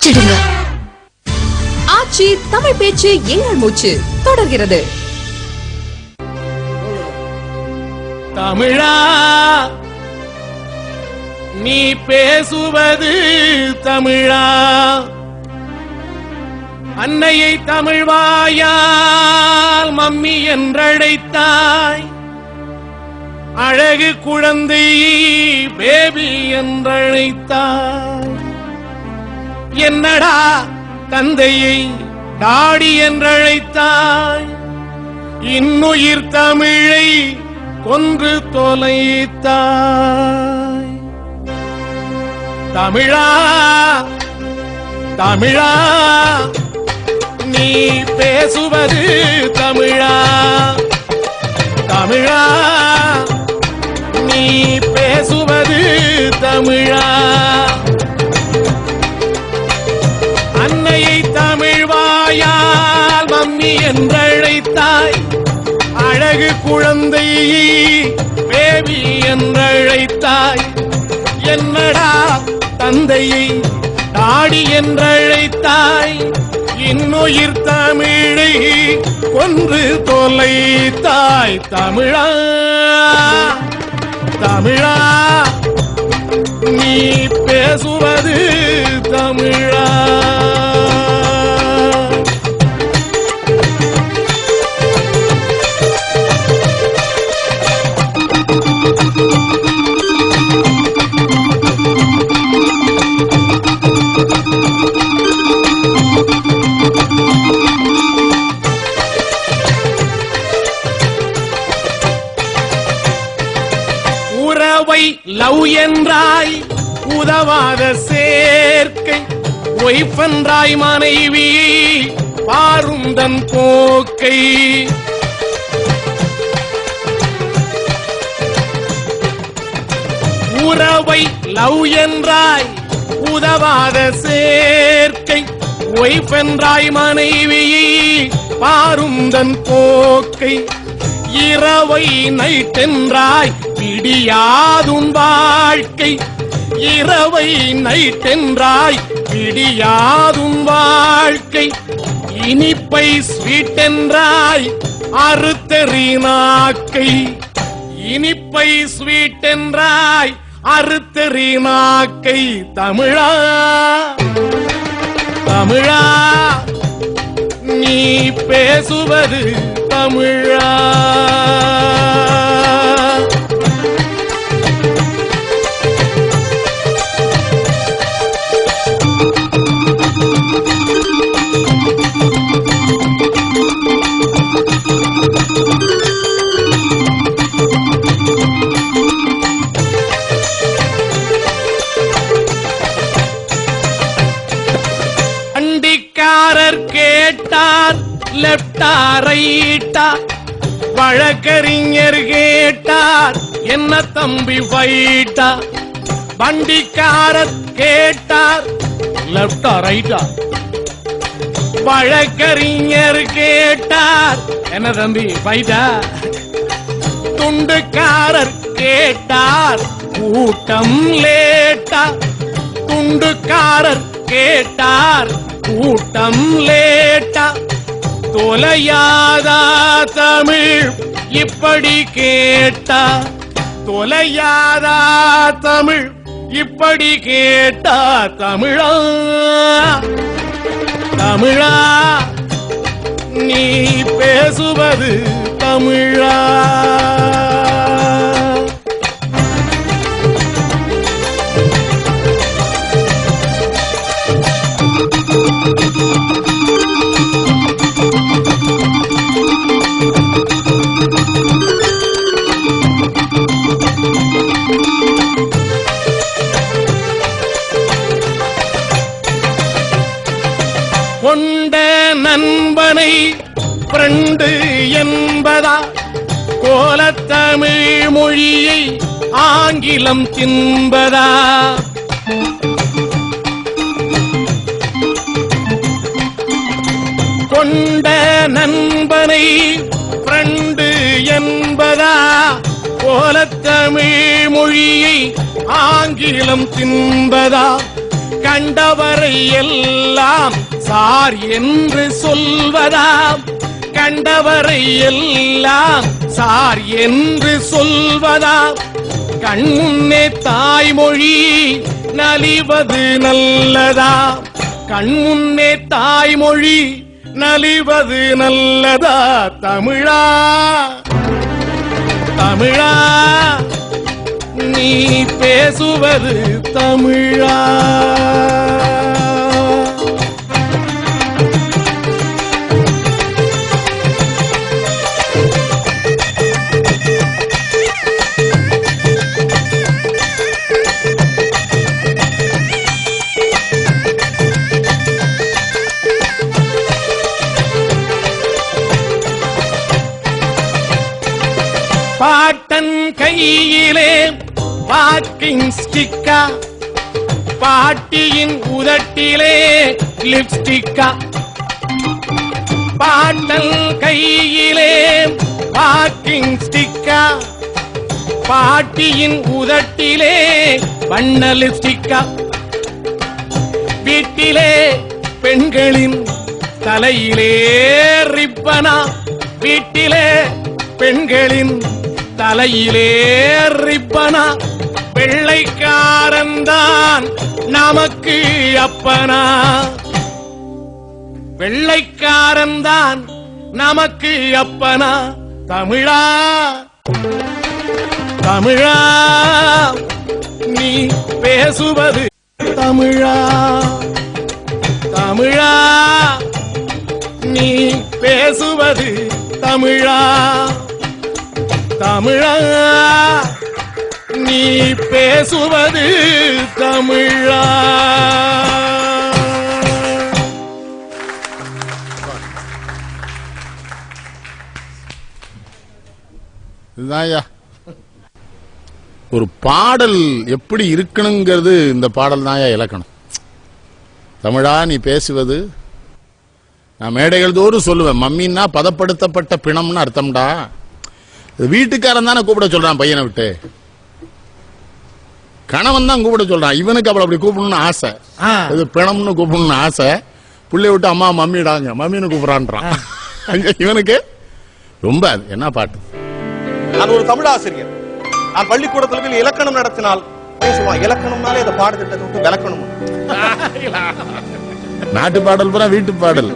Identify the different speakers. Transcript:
Speaker 1: அழிச்சிடுங்க. ஆட்சி தமிழ் பேச்சு எங்கள் மூச்சு தொடர்கிறது.
Speaker 2: தமிழா நீ பேசுவது தமிழா, அன்னையை தமிழ் வாயால் மம்மி என்றழைத்தாய், அழகு குழந்தை பேபி என்றழைத்தாய். என்னடா தந்தையை டாடி என்றழைத்தாய், இன்னுயிர் தமிழை கொன்று தொலைத்தாய். தமிழா தமிழா நீ பேசுவது தமிழா, தமிழா நீ பேசுவது தமிழா, அன்னையை தமிழ் வாயால் மம்மி என்றழைத்தாய், அழகு குழந்தை பேபி என்றழைத்தாய். என்னடா தந்தையை டாடி என்றழைத்தாய், இன்னுயிர் தமிழை கொன்று தொலைத்தாய். தமிழா தமிழா நீ பேசுவது தமிழா. உறவை லவ் என்றாய், உதவாத சேர்க்கை, ஒய்ஃப் என்றாய் மனைவி பாரும் தன் போக்கை. உறவை லவ் என்றாய், உதவாத சேர்க்கை, ஒய்ஃப் என்றாய் மனைவி பாரும் தன் போக்கை. இரவை நைட் என்றாய் விடியாதுன் வாழ்க்கை, இரவை நைட் என்றாய் விடியாதுன் வாழ்க்கை. இனிப்பை ஸ்வீட் என்றாய் அறுத்தெறினாக்கை, இனிப்பை ஸ்வீட் என்றாய் அறுத்தெறினாக்கை. தமிழா தமிழா நீ பேசுவது தமிழா. வண்டிக்காரர் கேட்டார் லெப்டா ரைட்டா, வழக்கறிஞர் கேட்டார் என்ன தம்பி ஃபைட்டா. வண்டிக்காரர் கேட்டார் லெப்டா ரைட்டா, வழக்கறிஞர் கேட்டார் என்ன தம்பி ஃபைட்டா. துண்டுக்காரர் கேட்டார் கூட்டம் லேட்டா, துண்டுக்காரர் கேட்டார் கூட்டம் லேட்டா. தொலையாதா தமிழ் இப்படி கேட்டா, தொலையாதா தமிழ் இப்படி கேட்டா. தமிழா தமிழா நீ பேசுவது தமிழா. கொண்ட நண்பனை ஃப்ரெண்டு என்பதா, கோலத்தமிழ் மொழியை ஆங்கிலம் தின்பதா. கொண்ட நண்பனை ஃப்ரெண்டு என்பதா, கோலத்தமிழ் மொழியை ஆங்கிலம் தின்பதா. கண்டவரை எல்லாம் சார் என்று சொல்வதாம். கண்டவரை எல்லாம் சார் என்று சொல்வதாம். கண்முன்னே தாய்மொழி நலிவது நல்லதா. கண்முன்னே தாய்மொழி நலிவது நல்லதா. தமிழா தமிழா நீ பேசுவது தமிழா. பாட்டன் கையிலே வாக்கிங் ஸ்டிக்கா. பாட்டியின் உதட்டிலே லிப்ஸ்டிக்கா. பாட்டன் கையிலே வாக்கிங் ஸ்டிக்கா. பாட்டியின் உதட்டிலே வண்ண லிப்ஸ்டிக்கா. வீட்டிலே பெண்களின் தலையிலே ரிப்பனா. வீட்டிலே பெண்களின் தலையிலே ரிப்பனா. வெள்ளைக்காரன்தான் நமக்கு அப்பனா. வெள்ளைக்காரன்தான் நமக்கு அப்பனா. தமிழா தமிழா நீ பேசுவது தமிழா. தமிழா நீ பேசுவது தமிழா. தமிழா நீ பேசுவது தமிழா.
Speaker 3: இதுதான் ஒரு பாடல் எப்படி இருக்கணுங்கிறது. இந்த பாடல் தான் இலக்கணம். தமிழா நீ பேசுவது. நான் மேடைகள் தோறும் சொல்லுவேன், மம்மின்னா பதப்படுத்தப்பட்ட பிணம்னு அர்த்தம்டா. வீட்டுக்காரன் தானே கூப்பிட சொல்றான் பையனை விட்டு. கணவன் தான் கூப்பிட சொல்றான். இவனுக்கு அவளை அப்படி கூப்பிடணும்னு ஆசை. இது பிணம்னு கூப்பிடணும்னு ஆசை. புள்ளைய விட்டு அம்மா மம்மிடாங்க மம்மின்னு கூப்பிடறான்றான். இவனுக்கு ரொம்ப என்ன பாட்டு.
Speaker 4: நான் ஒரு தமிழ் ஆசிரியர். நான் பள்ளிக்கூடத்தில் போய் இலக்கணம் நடத்தினால் பேசுவான். இலக்கணம்னாலே அந்த பாடத்திட்டத்தை விட்டு விளக்கணும்.
Speaker 3: நாட்டு பாடல் பூரா வீட்டு பாடல்.